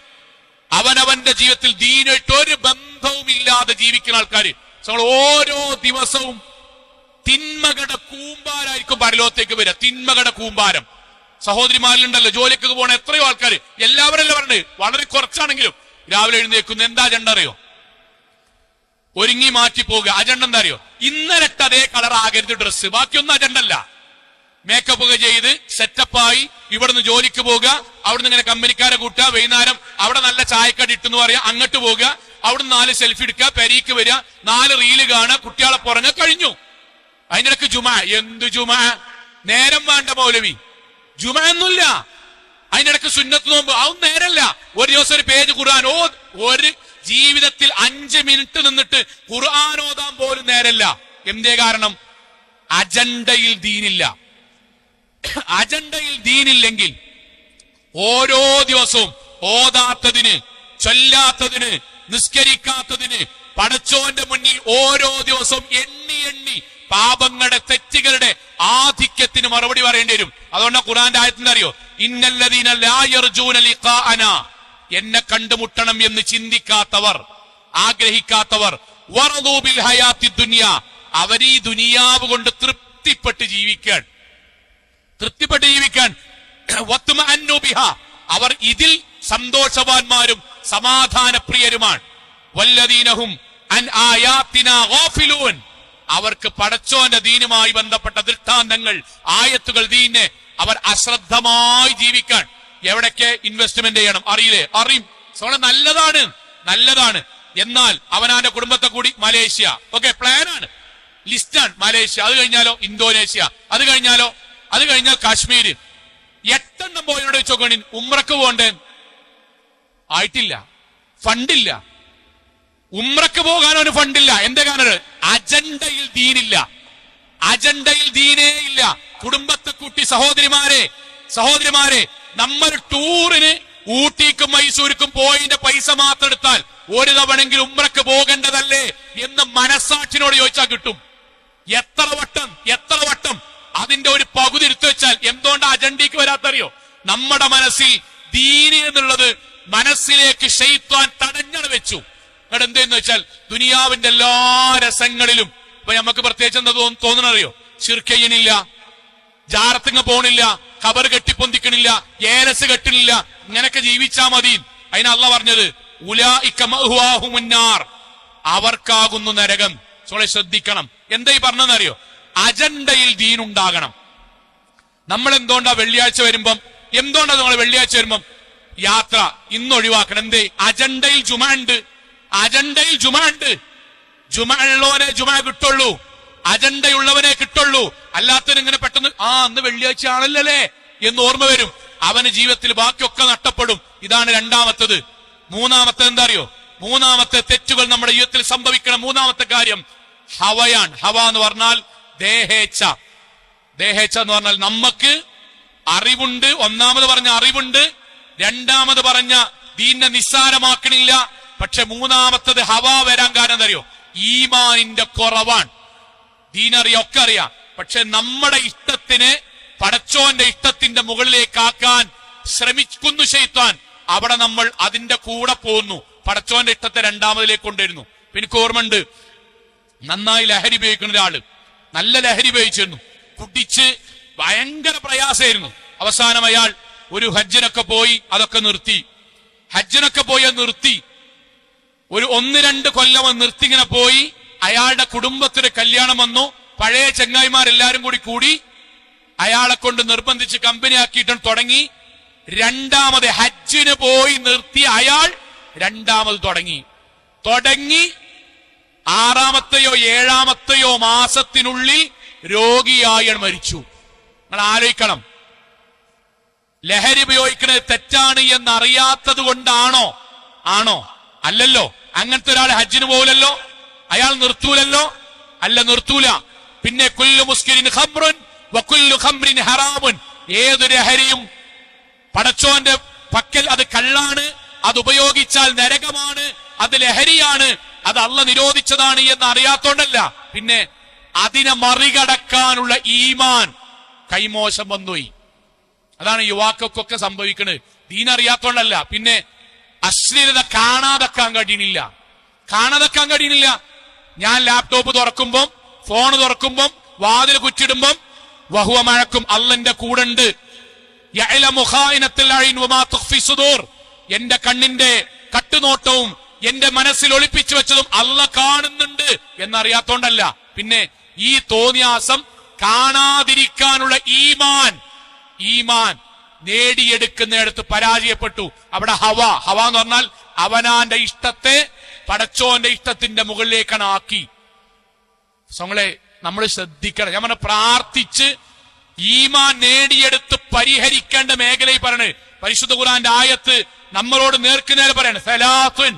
അവനവന്റെ ജീവിതത്തിൽ ദീനായിട്ട് ഒരു ബന്ധവും ഇല്ലാതെ ജീവിക്കുന്ന ആൾക്കാര് നമ്മൾ ഓരോ ദിവസവും തിന്മകളുടെ കൂമ്പാരായിരിക്കും പരലോകത്തേക്ക് വരിക. തിന്മകളുടെ കൂമ്പാരം. സഹോദരിമാരിലുണ്ടല്ലോ ജോലിക്ക് പോണ എത്രയോ ആൾക്കാർ, എല്ലാവരല്ല പറഞ്ഞത്, വളരെ കുറച്ചാണെങ്കിലും രാവിലെ എഴുന്നേക്കുന്നു. എന്താ അജണ്ട അറിയോ? ഒരുങ്ങി മാറ്റി പോകുക. അജണ്ട എന്താ അറിയോ? ഇന്നലത്തെ അതേ കളർ ആകരുത് ഡ്രസ്സ്, ബാക്കിയൊന്നും അജണ്ടല്ല. മേക്കപ്പ് ഒക്കെ ചെയ്ത് സെറ്റപ്പായി ഇവിടുന്ന് ജോലിക്ക് പോകുക, അവിടുന്ന് ഇങ്ങനെ കമ്പനിക്കാരെ കൂട്ടുക, വൈകുന്നേരം അവിടെ നല്ല ചായക്കടി ഇട്ടെന്ന് പറയാ, അങ്ങോട്ട് പോകുക, അവിടുന്ന് 4 സെൽഫി എടുക്കുക, പെരീക്ക് വരിക, 4 റീല് കാണുക, കുട്ടികളെ പുറങ്ങ കഴിഞ്ഞു. അതിനിടക്ക് ജുമാ. എന്ത് ജുമാ? നേരം വേണ്ട മൗലവി, ജുമാ ഒന്നുമില്ല. അതിനിടക്ക് സുന്നത്ത് നോമ്പ്, അതൊന്നും നേരല്ല. ഒരു ദിവസം ഒരു പേജ് ഖുർആൻ ഒരു ജീവിതത്തിൽ 5 മിനിറ്റ് നിന്നിട്ട് ഖുർആൻ ഓതാൻ പോലും നേരല്ല. എന്തേ കാരണം? അജണ്ടയിൽ ദീനില്ല. അജണ്ടയിൽ ദീനില്ലെങ്കിൽ ഓരോ ദിവസവും ഓതാത്തതിന്, ചൊല്ലാത്തതിന്, നിസ്കരിക്കാത്തതിന് പടച്ചോന്റെ മുന്നിൽ ഓരോ ദിവസവും എണ്ണി പാപങ്ങളുടെ, തെറ്റുകളുടെ ആധിക്യത്തിന് മറുപടി പറയേണ്ടി വരും. അതുകൊണ്ട് ഖുർആന്റെ ആയത്തിന്റെ അറിയോ? ഇന്നല്ലദീന ലാ യർജൂന ലിഖാഅനാ, എന്നെ കണ്ടുമുട്ടണം എന്ന് ചിന്തിക്കാത്തവർ, ആഗ്രഹിക്കാത്തവർ, വറദൂ ബിൽ ഹയാത്തി ദുനിയാ, അവർ ഈ ദുനിയാവ് കൊണ്ട് തൃപ്തിപ്പെട്ട് ജീവിക്കാൻ വത്മഅന്നു ബിഹാ, അവർ ഇതിൽ സന്തോഷവാന്മാരും സമാധാനപ്രിയരുമാണ്. വല്ലദീനഹും അൻ ആയാത്തിനാ ഗാഫിലൂൻ, അവർക്ക് പടച്ചോന്റെ ദീനുമായി ബന്ധപ്പെട്ട ദൃഷ്ടാന്തങ്ങൾ, ആയത്തുകൾ, ദീനെ അവർ അശ്രദ്ധമായി ജീവിക്കാൻ. എവിടൊക്കെ ഇൻവെസ്റ്റ്മെന്റ് ചെയ്യണം അറിയില്ലേ? അറിയും. നല്ലതാണ്. എന്നാൽ അവനാന്റെ കുടുംബത്തെ കൂടി മലേഷ്യ, ഓക്കെ, പ്ലാനാണ്, ലിസ്റ്റാണ്. മലേഷ്യ, അത് കഴിഞ്ഞാലോ ഇന്തോനേഷ്യ, അത് കഴിഞ്ഞാൽ കാശ്മീര്. 8 എണ്ണം പോയതിനോട് വെച്ചോക്കണി ഉംറക്ക് പോകണ്ടേ? ആയിട്ടില്ല, ഫണ്ടില്ല. ഉംറക്ക് പോകാൻ ഒരു ഫണ്ടില്ല. എന്താ കാരണം? അജണ്ടയിൽ ദീനേ ഇല്ല. കുടുംബത്തെ കൂട്ടി സഹോദരിമാരെ നമ്മൾ ടൂറിന് ഊട്ടിക്കും മൈസൂർക്കും പോയതിന്റെ പൈസ മാത്രം എടുത്താൽ ഒരു തവണെങ്കിലും ഉംറക്ക് പോകേണ്ടതല്ലേ എന്ന് മനസ്സാക്ഷിനോട് ചോദിച്ചാൽ കിട്ടും. എത്ര വട്ടം അതിന്റെ ഒരു പകുതി എടുത്തു വെച്ചാൽ എന്തുകൊണ്ട് അജണ്ടയ്ക്ക് വരാത്തറിയോ? നമ്മുടെ മനസ്സിൽ ദീനി എന്നുള്ളത് മനസ്സിലേക്ക് ശൈത്വാൻ തടഞ്ഞു വെച്ചു. എന്നിട്ട് എന്തെന്ന് വെച്ചാൽ ദുനിയാവിന്റെ എല്ലാ രസങ്ങളിലും ഇപ്പൊ നമുക്ക് പ്രത്യേകിച്ച് എന്താ തോന്നണറിയോ? ശിർക്ക് ചെയ്യണില്ല, ജാറത്തിങ്ങ് പോണില്ല, ഖബർ കെട്ടിപ്പൊന്തിക്കണില്ല, ഏലസ് കെട്ടണില്ല, ഇങ്ങനൊക്കെ ജീവിച്ചാ മതി. അതിന് അള്ളാഹ് പറഞ്ഞത് ഉലൈക മഅ്വാഹുമുൻ നാർ, അവർക്കാകുന്നു നരകം. ശ്രദ്ധിക്കണം. എന്താ ഈ പറഞ്ഞതെന്നറിയോ? അജണ്ടയിൽ ദീനുണ്ടാകണം. നമ്മൾ എന്തുകൊണ്ടാ വെള്ളിയാഴ്ച വരുമ്പം യാത്ര ഇന്ന് ഒഴിവാക്കണം? എന്തേ? അജണ്ടയിൽ ജുമ ഉണ്ട്. ജുമ ഉള്ളവനെ ജുമ കിട്ടുള്ളൂ, അജണ്ടയുള്ളവനെ കിട്ടുള്ളൂ. അല്ലാത്തവന് ഇങ്ങനെ പെട്ടെന്ന് അന്ന് വെള്ളിയാഴ്ച ആണല്ലേ എന്ന് ഓർമ്മ വരും. അവന് ജീവിതത്തിൽ ബാക്കിയൊക്കെ നഷ്ടപ്പെടും. ഇതാണ് രണ്ടാമത്തത്. മൂന്നാമത്തെ എന്താ അറിയോ? മൂന്നാമത്തെ തെറ്റുകൾ നമ്മുടെ ജീവിതത്തിൽ സംഭവിക്കണം. മൂന്നാമത്തെ കാര്യം ഹവയാണ്. ഹവ എന്ന് പറഞ്ഞാൽ ദേഹേച്ഛ എന്ന് പറഞ്ഞാൽ നമുക്ക് അറിവുണ്ട്. ഒന്നാമത് പറഞ്ഞ അറിവുണ്ട്, രണ്ടാമത് പറഞ്ഞ ദീനെ നിസ്സാരമാക്കണില്ല. പക്ഷെ മൂന്നാമത്തത് ഹവ വരാൻ കാരണം എന്താ അറിയോ? ഈമാനിന്റെ കുറവാണ്. ദീനറിയാം, ഒക്കെ അറിയാം. പക്ഷെ നമ്മുടെ ഇഷ്ടത്തിന് പടച്ചോന്റെ ഇഷ്ടത്തിന്റെ മുകളിലേക്കാക്കാൻ ശ്രമിക്കുന്നു ശൈത്താൻ. അവിടെ നമ്മൾ അതിന്റെ കൂടെ പോകുന്നു. പടച്ചോന്റെ ഇഷ്ടത്തെ രണ്ടാമതിലേക്ക് കൊണ്ടുവരുന്നു. എനിക്ക് ഓർമ്മയുണ്ട്, നന്നായി ലഹരി ഉപയോഗിക്കുന്ന ഒരാള്, നല്ല ലഹരി ഉപയോഗിച്ചിരുന്നു, കുടിച്ച് ഭയങ്കര പ്രയാസമായിരുന്നു. അവസാനം അയാൾ ഒരു ഹജ്ജിനൊക്കെ പോയി അതൊക്കെ നിർത്തി. ഒരു 1-2 കൊല്ലം നിർത്തി ഇങ്ങനെ പോയി. അയാളുടെ കുടുംബത്തിന് കല്യാണം വന്നു. പഴയ ചെങ്ങായിമാരെല്ലാരും കൂടി അയാളെ കൊണ്ട് നിർബന്ധിച്ച് കമ്പനിയാക്കിയിട്ട് തുടങ്ങി. രണ്ടാമത് ഹജ്ജിന് പോയി നിർത്തി അയാൾ രണ്ടാമത് തുടങ്ങി. 6-ാമത്തെയോ 7-ാമത്തെയോ മാസത്തിനുള്ളിൽ രോഗിയായി മരിച്ചു. നിങ്ങൾ ആലോചിക്കണം, ലഹരി ഉപയോഗിക്കുന്നത് തെറ്റാണ് എന്നറിയാത്തത് കൊണ്ടാണോ? അല്ലല്ലോ. അങ്ങനത്തെ ഒരാൾ ഹജ്ജിന് പോകില്ലല്ലോ, അയാൾ നിർത്തൂലല്ലോ. നിർത്തൂല. പിന്നെ കുല്ലു മുസ്കിരിൻ ഖംറുൻ വകുല്ലു ഖംറിൻ ഹറാമുൻ, ഏതു ലഹരിയും പടച്ചോന്റെ പക്കൽ അത് കള്ളാണ്, അത് ഉപയോഗിച്ചാൽ നരകമാണ്, അത് ലഹരിയാണ്, അത് അള്ളാഹ് നിരോധിച്ചതാണ് എന്ന് അറിയാത്തോണ്ടല്ല. പിന്നെ അതിനെ മറികടക്കാനുള്ള ഈമാൻ കൈമോശം വന്നുപോയി. അതാണ് യുവാക്കൾക്കൊക്കെ സംഭവിക്കുന്നത്. ദീനറിയാത്തോണ്ടല്ല. പിന്നെ അശ്ലീലത കാണാതെക്കാൻ കഴിയണില്ല. ഞാൻ ലാപ്ടോപ്പ് തുറക്കുമ്പം, ഫോൺ തുറക്കുമ്പം, വാതിൽ കുറ്റിടുമ്പം വഹുവ മഴക്കും അള്ളന്റെ കൂടെണ്ട്. യഅലമു ഖായിനത്തുൽ അയ്ൻ വമാ തുഖ്ഫി സുദൂർ, എന്റെ കണ്ണിന്റെ കട്ടുനോട്ടവും എന്റെ മനസ്സിൽ ഒളിപ്പിച്ചു വെച്ചതും അള്ളാഹ് കാണുന്നുണ്ട് എന്നറിയാത്തോണ്ടല്ല. പിന്നെ ഈ തോന്നിയാസം കാണാതിരിക്കാനുള്ള ഈമാൻ നേടിയെടുക്കുന്നിടത്ത് പരാജയപ്പെട്ടു. അവിടെ ഹവ എന്ന് പറഞ്ഞാൽ അവനാന്റെ ഇഷ്ടത്തെ പടച്ചോന്റെ ഇഷ്ടത്തിന്റെ മുകളിലേക്കാണ് ആക്കി. നമ്മൾ ശ്രദ്ധിക്കണം. ഞാൻ പ്രാർത്ഥിച്ച് ഈമാൻ നേടിയെടുത്ത് പരിഹരിക്കേണ്ട മേഖലയിൽ പറയണേ. പരിശുദ്ധ ഖുർആന്റെ ആയത്ത് നമ്മളോട് നേർക്കുനേരെ പറയണേ, സലാത്തുൻ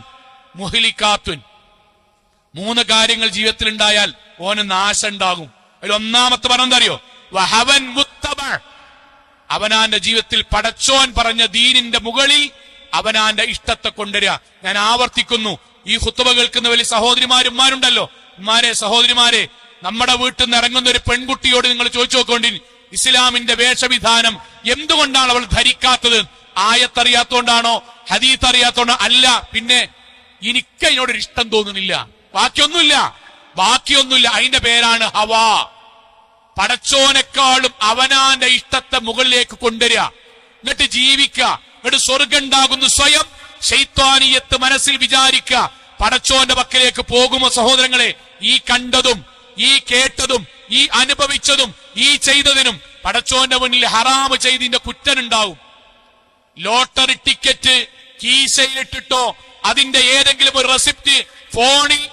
മുഹ്ലികാത്തുൻ, 3 കാര്യങ്ങൾ ജീവിതത്തിൽ ഉണ്ടായാൽ ഓന് നാശം ഉണ്ടാകും. അതിൽ ഒന്നാമത്തെ പറഞ്ഞെന്താ അറിയോ? വഹവൻ മുത്തബ, അവനാന്റെ ജീവിതത്തിൽ പടച്ചോൻ പറഞ്ഞ ദീനിന്റെ മുകളിൽ അവനാന്റെ ഇഷ്ടത്തെ കൊണ്ടുവരിക. ഞാൻ ആവർത്തിക്കുന്നു, ഈ ഖുത്ബ കേൾക്കുന്ന വലിയ സഹോദരിമാരുമാരുണ്ടല്ലോ, സഹോദരിമാരെ, നമ്മുടെ വീട്ടിൽ നിന്ന് ഇറങ്ങുന്ന ഒരു പെൺകുട്ടിയോട് നിങ്ങൾ ചോദിച്ചു നോക്കോണ്ടി, ഇസ്ലാമിന്റെ വേഷവിധാനം എന്തുകൊണ്ടാണ് അവൾ ധരിക്കാത്തത്? ആയത്തറിയാത്തോണ്ടാണോ? ഹദീത്ത് അറിയാത്തോണ്ടോ? അല്ല. പിന്നെ എനിക്ക് അതിനോടൊരു ഇഷ്ടം തോന്നുന്നില്ല, ബാക്കിയൊന്നുമില്ല. അതിന്റെ പേരാണ് ഹവാ. പടച്ചോനെക്കാളും അവനാന്റെ ഇഷ്ടത്തെ മുകളിലേക്ക് കൊണ്ടുവരിക, എന്നിട്ട് ജീവിക്കുക, എന്നിട്ട് സ്വർഗം ഉണ്ടാകുന്നു. സ്വയം ശൈത്വാനിയത്ത് മനസ്സിൽ വിചാരിക്കുക. പടച്ചോന്റെ പക്കലേക്ക് പോകുമോ സഹോദരങ്ങളെ? ഈ കണ്ടതും ഈ കേട്ടതും ഈ അനുഭവിച്ചതും ഈ ചെയ്തതിനും പടച്ചോന്റെ മുന്നിൽ ഹറാമ് ചെയ്തതിന്റെ കുറ്റനുണ്ടാവും. ലോട്ടറി ടിക്കറ്റ് കീശയിലിട്ടിട്ടോ അതിന്റെ ഏതെങ്കിലും ഒരു റെസിപ്റ്റ് ഫോണിൽ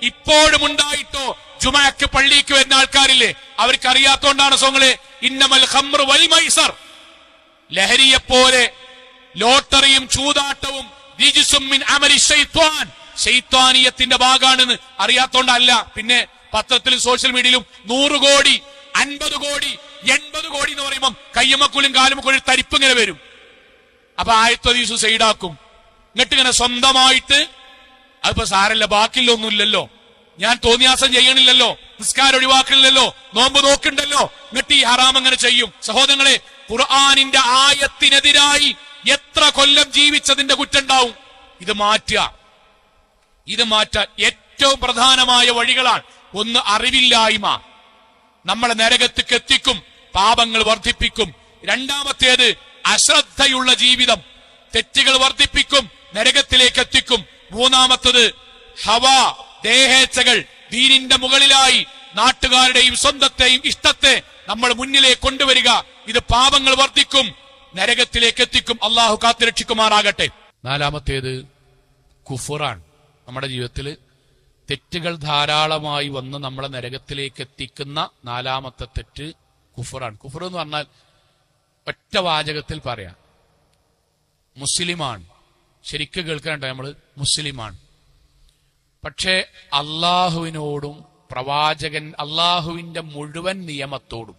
ഇപ്പോഴും ഉണ്ടായിട്ടോ ജുമാക്ക് പള്ളിക്ക് വരുന്ന ആൾക്കാരില്ലേ, അവർക്ക് അറിയാത്തോണ്ടാണ് സോങ്ങളെ ഇന്നമൽ ഖംറു വൽ മൈസർ, ലഹരിയെപ്പോലെ ലോട്ടറിയും ചൂതാട്ടവും റിജ്സും മിൻ അമലി ശൈത്വാൻ, ശൈത്വാനിയത്തിന്റെ ഭാഗമാണെന്ന് അറിയാത്തോണ്ടല്ല. പിന്നെ പത്രത്തിലും സോഷ്യൽ മീഡിയയിലും 100 കോടി 50 കോടി 80 കോടി എന്ന് പറയുമ്പോൾ കയ്യമ്മക്കുലും കാലുമക്കുലും തരിപ്പ് ഇങ്ങനെ വരും. അപ്പൊ ആയത്തീസു സൈഡാക്കും. എന്നിട്ട് ഇങ്ങനെ സ്വന്തമായിട്ട് അതിപ്പോ സാരല്ല, ബാക്കിയില്ലൊന്നുമില്ലല്ലോ, ഞാൻ തോന്നിയാസം ചെയ്യണില്ലല്ലോ, നിസ്കാരം ഒഴിവാക്കണില്ലല്ലോ, നോമ്പ് നോക്കണ്ടല്ലോ, എന്നിട്ട് ഈ ഹറാം അങ്ങനെ ചെയ്യും. സഹോദരങ്ങളെ, ഖുർആനിന്റെ ആയത്തിനെതിരായി എത്ര കൊല്ലം ജീവിച്ചതിന്റെ കുറ്റുണ്ടാവും. ഇത് മാറ്റാൻ ഏറ്റവും പ്രധാനമായ വഴികളാണ്. ഒന്ന്, അറിവില്ലായ്മ നമ്മളെ നരകത്തേക്ക് എത്തിക്കും, പാപങ്ങൾ വർദ്ധിപ്പിക്കും. രണ്ടാമത്തേത്, അശ്രദ്ധയുള്ള ജീവിതം തെറ്റുകൾ വർദ്ധിപ്പിക്കും, നരകത്തിലേക്ക് എത്തിക്കും. മൂന്നാമത്തത്, ഹവാ, ദേഹേച്ഛകൾ ദീനിന്റെ മുകളിലായി നാട്ടുകാരുടെയും സ്വന്തത്തെയും ഇഷ്ടത്തെ നമ്മൾ മുന്നിലേക്ക് കൊണ്ടുവരിക. ഇത് പാപങ്ങൾ വർദ്ധിക്കും, നരകത്തിലേക്ക് എത്തിക്കും. അള്ളാഹു കാത്തുരക്ഷിക്കുമാറാകട്ടെ. നാലാമത്തേത് കുഫറാണ്. നമ്മുടെ ജീവിതത്തിൽ തെറ്റുകൾ ധാരാളമായി വന്ന് നമ്മളെ നരകത്തിലേക്ക് എത്തിക്കുന്ന നാലാമത്തെ തെറ്റ് കുഫറാണ്. കുഫർ എന്ന് പറഞ്ഞാൽ ഒറ്റ വാചകത്തിൽ പറയാം, മുസ്ലിമാണ്. ശരിക്കും കേൾക്കണ്ട, നമ്മൾ മുസ്ലിമാണ്. പക്ഷേ അള്ളാഹുവിനോടും അള്ളാഹുവിന്റെ മുഴുവൻ നിയമത്തോടും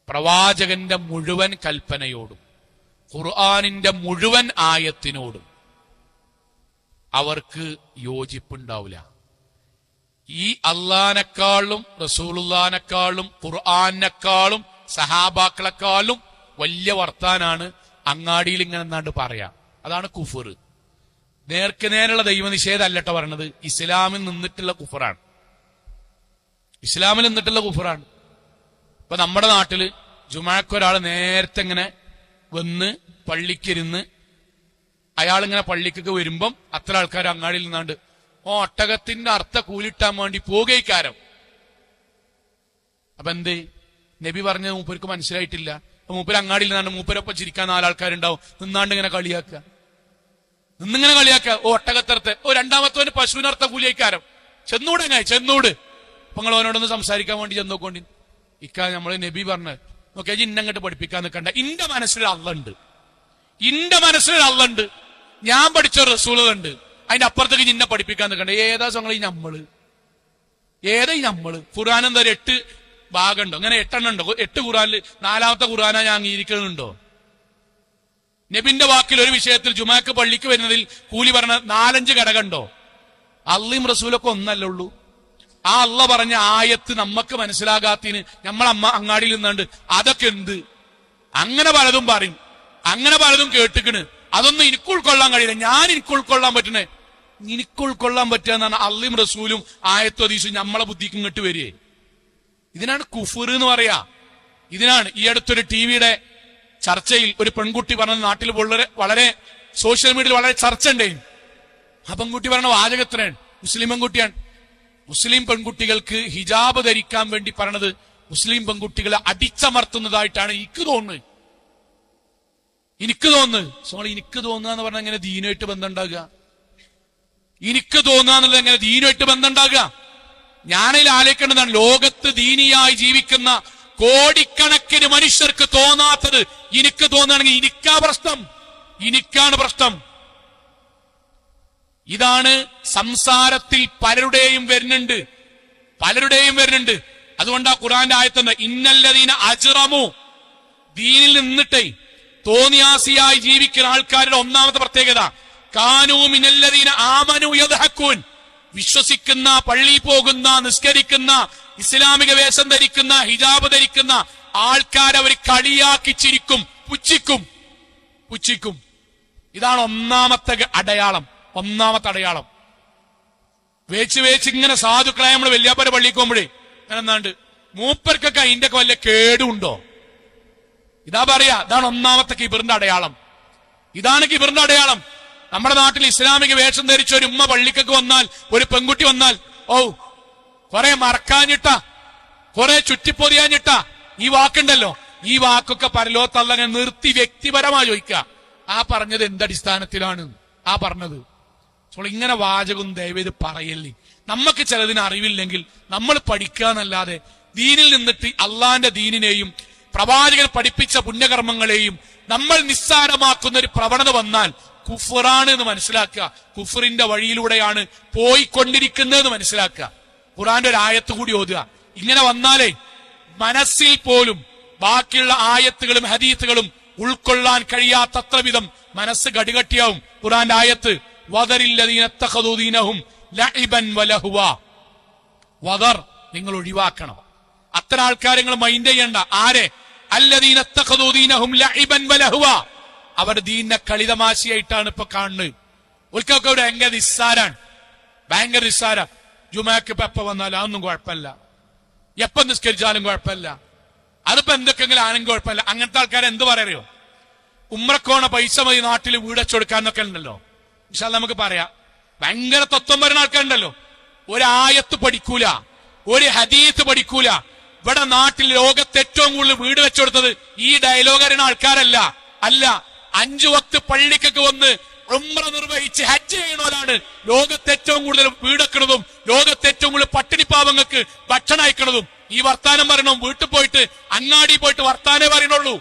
പ്രവാചകന്റെ മുഴുവൻ കൽപ്പനയോടും ഖുർആനിന്റെ മുഴുവൻ ആയത്തിനോടും അവർക്ക് യോജിപ്പുണ്ടാവില്ല. ഈ അള്ളാഹിനെക്കാളും റസൂലുള്ളാഹിനെക്കാളും ഖുർആനെക്കാളും സഹാബാക്കളെക്കാളും വലിയ വർത്താനാണ് അങ്ങാടിയിൽ ഇങ്ങനെ എന്നാണ്ട് പറയാം. അതാണ് കുഫർ. നേർക്ക് നേരെയുള്ള ദൈവനിഷേധമല്ലട്ടോ പറയണത്, ഇസ്ലാമിൽ നിന്നിട്ടുള്ള കുഫറാണ്. ഇസ്ലാമിൽ നിന്നിട്ടുള്ള കുഫറാണ്. ഇപ്പൊ നമ്മുടെ നാട്ടില് ജുമാക്ക് ഒരാൾ നേരത്തെ ഇങ്ങനെ വന്ന് പള്ളിക്കിരുന്ന് അയാളിങ്ങനെ പള്ളിക്കൊക്കെ വരുമ്പം അത്ര ആൾക്കാർ അങ്ങാടിയിൽ നിന്നാണ്ട് ഒട്ടകത്തിന്റെ അർത്ഥ കൂലിട്ടാൻ വേണ്ടി പോകുകയിക്കാരം. അപ്പൊ എന്തേ നബി പറഞ്ഞത് മൂപ്പർക്ക് മനസ്സിലായിട്ടില്ല. മൂപ്പര് അങ്ങാടിയിൽ നിന്നാണ്ട് മൂപ്പരൊപ്പം ചിരിക്കാൻ 4 ആൾക്കാരുണ്ടാവും, നിന്നിങ്ങനെ കളിയാക്കുക. ഒട്ടകത്തർത്ത് രണ്ടാമത്തവന് പശുവിനർത്ഥ കൂലിയക്കാരം. ചെന്നൂട് അപ്പൊ നിങ്ങൾ അവനോടൊന്ന് സംസാരിക്കാൻ വേണ്ടി ചെന്നോക്കൊണ്ടി. നമ്മള് നബി പറഞ്ഞ് നോക്കിയാ ഇന്നങ്ങോട്ട് പഠിപ്പിക്കാൻ നിൽക്കണ്ട, ഇന്റെ മനസ്സിൽ അള്ളുണ്ട്, ഞാൻ പഠിച്ച റസൂലുണ്ട്, അതിന്റെ അപ്പുറത്തേക്ക് നിന്നെ പഠിപ്പിക്കാൻ നിൽക്കണ്ട. ഏതാ ഈ നമ്മള് ഖുർആൻ എന്താ 8 ഭാഗമുണ്ടോ? അങ്ങനെ 8 ഉണ്ടോ? 8 ഖുർആനിൽ 4ാമത്തെ ഖുർആനാ ഞാൻ അംഗീകരിക്കുന്നുണ്ടോ? നബിന്റെ വാക്കിൽ ഒരു വിഷയത്തിൽ ജുമാക്ക് പള്ളിക്ക് വരുന്നതിൽ കൂലി പറഞ്ഞ 4-5 ഘടകമുണ്ടോ? അള്ളയും റസൂലൊക്കെ ഒന്നല്ലേ ഉള്ളൂ. ആ അള്ള പറഞ്ഞ ആയത്ത് നമ്മക്ക് മനസ്സിലാകാത്തിന് നമ്മളമ്മ അങ്ങാടിയിൽ നിന്നുണ്ട് അതൊക്കെ എന്ത്? അങ്ങനെ പലതും പറയും, അങ്ങനെ പലതും കേട്ടിക്കണ്. അതൊന്നും എനിക്ക് ഉൾക്കൊള്ളാൻ കഴിയില്ല. ഞാൻ എനിക്ക് ഉൾക്കൊള്ളാൻ പറ്റണേ, എനിക്ക് ഉൾക്കൊള്ളാൻ പറ്റുക എന്നാണ് അള്ളയും റസൂലും ആയത്തും ഹദീസും നമ്മളെ ബുദ്ധിക്ക് ഇങ്ങോട്ട് വരികയെ. ഇതിനാണ് കുഫർ എന്ന് പറയാ. ഇതിനാണ് ഈ അടുത്തൊരു ടിവിയുടെ ചർച്ചയിൽ ഒരു പെൺകുട്ടി പറഞ്ഞ, നാട്ടിൽ വളരെ സോഷ്യൽ മീഡിയയിൽ വളരെ ചർച്ച ഉണ്ടായി. ആ പെൺകുട്ടി പറഞ്ഞ വാചകത്തിനാണ്, മുസ്ലിം പെൺകുട്ടിയാണ്. മുസ്ലിം പെൺകുട്ടികൾക്ക് ഹിജാബ് ധരിക്കാൻ വേണ്ടി പറഞ്ഞത് മുസ്ലിം പെൺകുട്ടികളെ അടിച്ചമർത്തുന്നതായിട്ടാണ് എനിക്ക് തോന്നുന്നത്. എനിക്ക് തോന്നുക എന്ന് പറഞ്ഞാൽ എങ്ങനെ ദീനുമായിട്ട് ബന്ധം ഉണ്ടാകുക? എനിക്ക് തോന്നുക എന്നുള്ളത് എങ്ങനെ ദീനുമായിട്ട് ബന്ധം ഉണ്ടാകുക? ഞാനതിൽ ആലോചിക്കേണ്ടതാണ്, ലോകത്ത് ദീനിയായി ജീവിക്കുന്ന കോടിക്കണക്കിന് മനുഷ്യർക്ക് തോന്നാത്തത് എനിക്ക് തോന്നുകയാണെങ്കിൽ എനിക്കാണ് പ്രശ്നം. ഇതാണ് സംസാരത്തിൽ പലരുടെയും വരുന്നുണ്ട്. അതുകൊണ്ടാ ഖുർആന്റെ ആയത്ത് ഇന്നല്ലദീന അജ്റമു, ദീനിൽ നിന്നിട്ടേ തോന്നിയാസിയായി ജീവിക്കുന്ന ആൾക്കാരുടെ ഒന്നാമത്തെ പ്രത്യേകത കാനൂ മിനല്ലദീന ആമനു യദ്ഹഖൂൻ, വിശ്വസിക്കുന്ന, പള്ളി പോകുന്ന, നിസ്കരിക്കുന്ന, ഇസ്ലാമിക വേഷം ധരിക്കുന്ന, ഹിജാബ് ധരിക്കുന്ന ആൾക്കാരവർ കളിയാക്കി ചിരിക്കും, പുച്ഛിക്കും. ഇതാണ് ഒന്നാമത്തെ അടയാളം. വേച്ച് ഇങ്ങനെ സാധുക്കളെ നമ്മൾ വല്യാപ്പര പള്ളിക്ക് പോകുമ്പോഴേ അങ്ങനെ എന്താണ്ട് മൂപ്പർക്കൊക്കെ അതിന്റെ ഒക്കെ വല്ല കേടുണ്ടോ? ഇതാ പറയാ, ഇതാണ് ഒന്നാമത്തെ കിബറിന്റെ അടയാളം. നമ്മുടെ നാട്ടിൽ ഇസ്ലാമിക വേഷം ധരിച്ച ഒരു ഉമ്മ പള്ളിക്കൊക്കെ വന്നാൽ, ഒരു പെൺകുട്ടി വന്നാൽ, കുറെ മറക്കാഞ്ഞിട്ട, കുറെ ചുറ്റിപ്പൊതിയാഞ്ഞിട്ട ഈ വാക്കുണ്ടല്ലോ, ഈ വാക്കൊക്കെ പരലോകത്തല്ല നിർത്തി വ്യക്തിപരമായി ചോദിക്കുക. ആ പറഞ്ഞത് എന്തടിസ്ഥാനത്തിലാണ് ആ പറഞ്ഞത്? ഇങ്ങനെ വാചകം ദയവേത് പറയല്ലേ. നമുക്ക് ചിലതിന് അറിവില്ലെങ്കിൽ നമ്മൾ പഠിക്കുക എന്നല്ലാതെ ദീനിൽ നിന്നിട്ട് അള്ളാന്റെ ദീനിനെയും പ്രവാചകൻ പഠിപ്പിച്ച പുണ്യകർമ്മങ്ങളെയും നമ്മൾ നിസ്സാരമാക്കുന്ന ഒരു പ്രവണത വന്നാൽ കുഫറാണ് എന്ന് മനസ്സിലാക്കുക. കുഫറിന്റെ വഴിയിലൂടെയാണ് പോയിക്കൊണ്ടിരിക്കുന്നതെന്ന് മനസ്സിലാക്കുക. ഖുർആന്റെ ഒരു ആയത്ത് കൂടി ഓതുക. ഇങ്ങനെ വന്നാലേ മനസ്സിൽ പോലും ബാക്കിയുള്ള ആയത്തുകളും ഹദീത്തുകളും ഉൾക്കൊള്ളാൻ കഴിയാത്തത്ര വിധം മനസ്സ് കടികട്ടിയാവും. ഖുർആന്റെ ആയത്ത് വദറില്ലദീന ഇത്തഖദൂ ദീനഹും ലഇബൻ വലഹുവ. വദർ, നിങ്ങൾ ഒഴിവാക്കണം. അത്തരം ആൾക്കാരെ നിങ്ങൾ മൈൻഡ് ചെയ്യണ്ട. ആരെ? അല്ലദീന ഇത്തഖദൂ ദീനഹും ലഇബൻ വലഹുവ. അവർ ദീനിനെ കളിതമാശയായിട്ടാണ് ഇപ്പൊ കാണുന്നത്. ഒരിക്കലൊക്കെ ഭയങ്കര നിസ്സാരാണ്, ഭയങ്കര നിസ്സാര. ജുമാക്ക് ഇപ്പൊ എപ്പ വന്നാലും അതൊന്നും കുഴപ്പമില്ല, എപ്പം നിസ്കരിച്ചാലും കുഴപ്പമില്ല, അതിപ്പോ എന്തൊക്കെങ്കിലും ആണെങ്കിൽ കുഴപ്പമില്ല. അങ്ങനത്തെ ആൾക്കാരെ എന്ത് പറയോ? ഉമ്രക്കോണ പൈസ മതി നാട്ടിൽ വീടച്ചെടുക്കാന്നൊക്കെ ഉണ്ടല്ലോ. പക്ഷെ നമുക്ക് പറയാം, ഭയങ്കര തത്വം പറയുന്ന ആൾക്കാരുണ്ടല്ലോ. ഒരായത്ത് പഠിക്കൂല, ഒരു ഹദീത്ത് പഠിക്കൂല. ഇവിടെ നാട്ടിൽ ലോകത്ത് ഏറ്റവും കൂടുതൽ വീട് വെച്ചുകൊടുത്തത് ഈ ഡയലോഗ് അറിയുന്ന ആൾക്കാരല്ല. അല്ല, 5 വക്ത് പള്ളിക്കൊക്കെ വന്ന് ഉംറ നിർവഹിച്ച് ഹജ്ജ് ചെയ്യണവരാണ് ലോകത്ത് ഏറ്റവും കൂടുതൽ വീടെക്കുന്നതും ലോകത്ത് ഏറ്റവും കൂടുതൽ പട്ടിണി പാവങ്ങൾക്ക് ഭക്ഷണം അയക്കണതും. ഈ വർത്താനം പറയണം, വീട്ടിൽ പോയിട്ട് അങ്ങാടി പോയിട്ട് വർത്താനേ പറയണുള്ളൂ.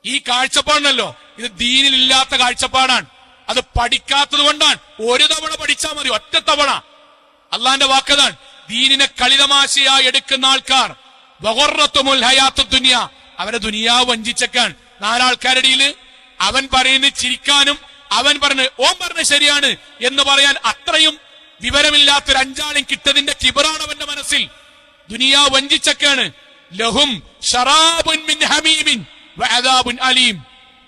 ഈ കാഴ്ചപ്പാടല്ലോ, ഇത് ദീനിലില്ലാത്ത കാഴ്ചപ്പാടാണ്. അത് പഠിക്കാത്തത് കൊണ്ടാണ്. ഒരു തവണ പഠിച്ചാൽ മതി, ഒറ്റ തവണ. അള്ളാന്റെ വാക്കതാണ്, ദീനിനെ കളിതമാശയായി എടുക്കുന്ന ആൾക്കാർ വഗറത്തുമുൽ ഹയാത്തു ദുനിയ, അവരെ ദുനിയാവ് വഞ്ചിച്ചേക്കാൻ. 4 ആൾക്കാരുടെ ഇടയിൽ അവൻ പറയുന്നത് ചിരിക്കാനും അവൻ പറഞ്ഞ് ഓൻ പറഞ്ഞ ശരിയാണ് എന്ന് പറയാൻ അത്രയും വിവരമില്ലാത്തൊരു 5 ആളും കിട്ടതിന്റെ കിബറാണ് അവന്റെ മനസ്സിൽ. ദുനിയാവ് വഞ്ചിച്ചേക്കാണ്. ലഹും ശറാബുൻ മിൻ ഹമീമിൻ വഅദാബുൻ അലീം.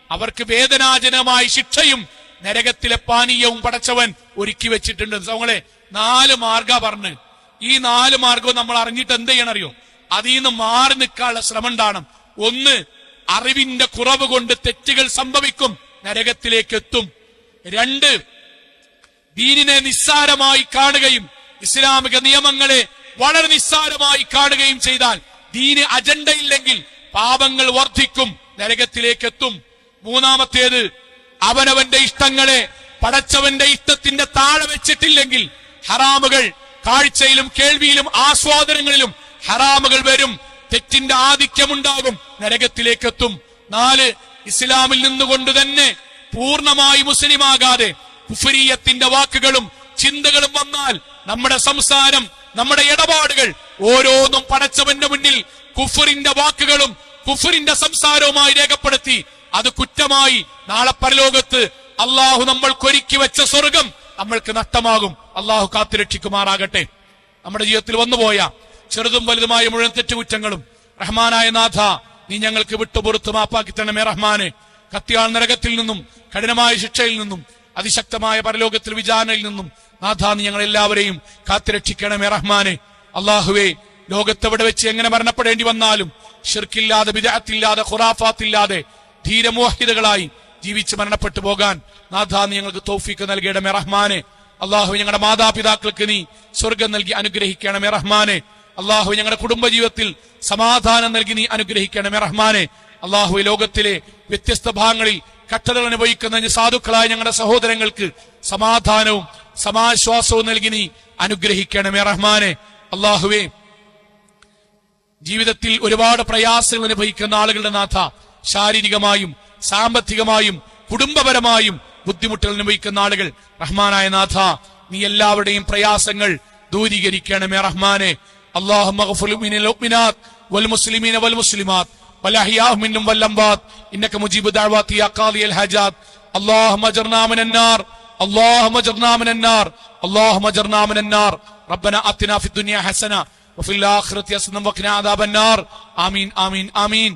അവർക്ക് വേദനാജനമായ ശിക്ഷയും നരകത്തിലെ പാനീയവും പടച്ചവൻ ഒരുക്കി വെച്ചിട്ടുണ്ട്. നമ്മളെ 4 മാർഗ പറഞ്ഞ്, ഈ 4 മാർഗവും നമ്മൾ അറിഞ്ഞിട്ട് എന്ത് ചെയ്യണം അറിയോ? അതിൽ നിന്ന് മാറി നിൽക്കാനുള്ള ശ്രമം ഉണ്ടാകണം. 1, അറിവിന്റെ കുറവ് കൊണ്ട് തെറ്റുകൾ സംഭവിക്കും, നരകത്തിലേക്ക് എത്തും. 2, ദീനിനെ നിസ്സാരമായി കാണുകയും ഇസ്ലാമിക നിയമങ്ങളെ വളരെ നിസ്സാരമായി കാണുകയും ചെയ്താൽ, ദീന് അജണ്ടയില്ലെങ്കിൽ പാപങ്ങൾ വർദ്ധിക്കും, നരകത്തിലേക്ക് എത്തും. 3, അവനവന്റെ ഇഷ്ടങ്ങളെ പടച്ചവന്റെ ഇഷ്ടത്തിന്റെ താഴെ വെച്ചിട്ടില്ലെങ്കിൽ ഹറാമുകൾ, കാഴ്ചയിലും കേൾവിയിലും ആസ്വാദനങ്ങളിലും ഹറാമുകൾ വരും, തെറ്റിന്റെ ആധിക്യമുണ്ടാകും, നരകത്തിലേക്ക് എത്തും. 4, ഇസ്ലാമിൽ നിന്നുകൊണ്ട് തന്നെ പൂർണ്ണമായി മുസ്ലിമാകാതെ കുഫരിയത്തിന്റെ വാക്കുകളും ചിന്തകളും വന്നാൽ നമ്മുടെ സംസാരം, നമ്മുടെ ഇടപാടുകൾ ഓരോന്നും പടച്ചവന്റെ മുന്നിൽ കുഫറിന്റെ വാക്കുകളും കുഫറിന്റെ സംസാരവുമായി രേഖപ്പെടുത്തി അത് കുറ്റമായി നാളെ പരലോകത്ത് അള്ളാഹു നമ്മൾക്കൊരുക്കി വെച്ച സ്വർഗം നമ്മൾക്ക് നഷ്ടമാകും. അള്ളാഹു കാത്തുരക്ഷിക്കുമാറാകട്ടെ. നമ്മുടെ ജീവിതത്തിൽ വന്നുപോയ ചെറുതും വലുതുമായ മുഴുവൻ തെറ്റുകുറ്റങ്ങളും റഹ്മാനായ നാഥ നീ ഞങ്ങൾക്ക് വിട്ടുപുറത്ത് മാപ്പാക്കി തരണമേ റഹ്മാനെ. കത്തിയാൾ നരകത്തിൽ നിന്നും കഠിനമായ ശിക്ഷയിൽ നിന്നും അതിശക്തമായ പരലോകത്തിൽ വിചാരണയിൽ നിന്നും നാഥ നീ ഞങ്ങളെല്ലാവരെയും കാത്തുരക്ഷിക്കണമേ റഹ്മാനെ. അള്ളാഹുവേ, ലോകത്തെവിടെ വെച്ച് എങ്ങനെ മരണപ്പെടേണ്ടി വന്നാലും ശിർക്കില്ലാതെ, ബിദ്അത്തില്ലാതെ, ഖുറാഫാത്തില്ലാതെ ധീരമുവഹിദുകളായി ജീവിച്ച് മരണപ്പെട്ടു പോകാൻ നാഥ നീ ഞങ്ങൾക്ക് തൗഫീഖ് നൽകണമേ റഹ്മാനെ. അള്ളാഹു ഞങ്ങളുടെ മാതാപിതാക്കൾക്ക് നീ സ്വർഗം നൽകി അനുഗ്രഹിക്കണമേ റഹ്മാനെ. അള്ളാഹു ഞങ്ങളുടെ കുടുംബജീവിതത്തിൽ സമാധാനം നൽകി നീ അനുഗ്രഹിക്കണമേ റഹ്മാനെ. അള്ളാഹു ലോകത്തിലെ വ്യത്യസ്ത ഭാഗങ്ങളിൽ കഷ്ടതകൾ അനുഭവിക്കുന്ന സാധുക്കളായ ഞങ്ങളുടെ സഹോദരങ്ങൾക്ക് സമാധാനവും സമാശ്വാസവും നൽകി നീ അനുഗ്രഹിക്കണമേ റഹ്മാനെ. അള്ളാഹുവേ, ജീവിതത്തിൽ ഒരുപാട് പ്രയാസങ്ങൾ അനുഭവിക്കുന്ന ആളുകളുടെ നാഥ, ശാരീരികമായും സാമ്പത്തികമായും കുടുംബപരമായും ബുദ്ധിമുട്ടുകൾ അനുഭവിക്കുന്ന ആളുകൾ റഹ്മാനായ നാഥ നീ എല്ലാവരുടെയും പ്രയാസങ്ങൾ ദൂരീകരിക്കണമേ റഹ്മാനെ. اللهم اغفر للمؤمنات والمسلمين والمسلمات والأحياء منهم والأموات إنك مجيب دعوات يا قاضي الحاجات. اللهم اجرنا من النار، اللهم اجرنا من النار، اللهم اجرنا من النار. ربنا آتنا في الدنيا حسنة وفي الآخرة حسنة وقنا عذاب النار. آمين آمين آمين.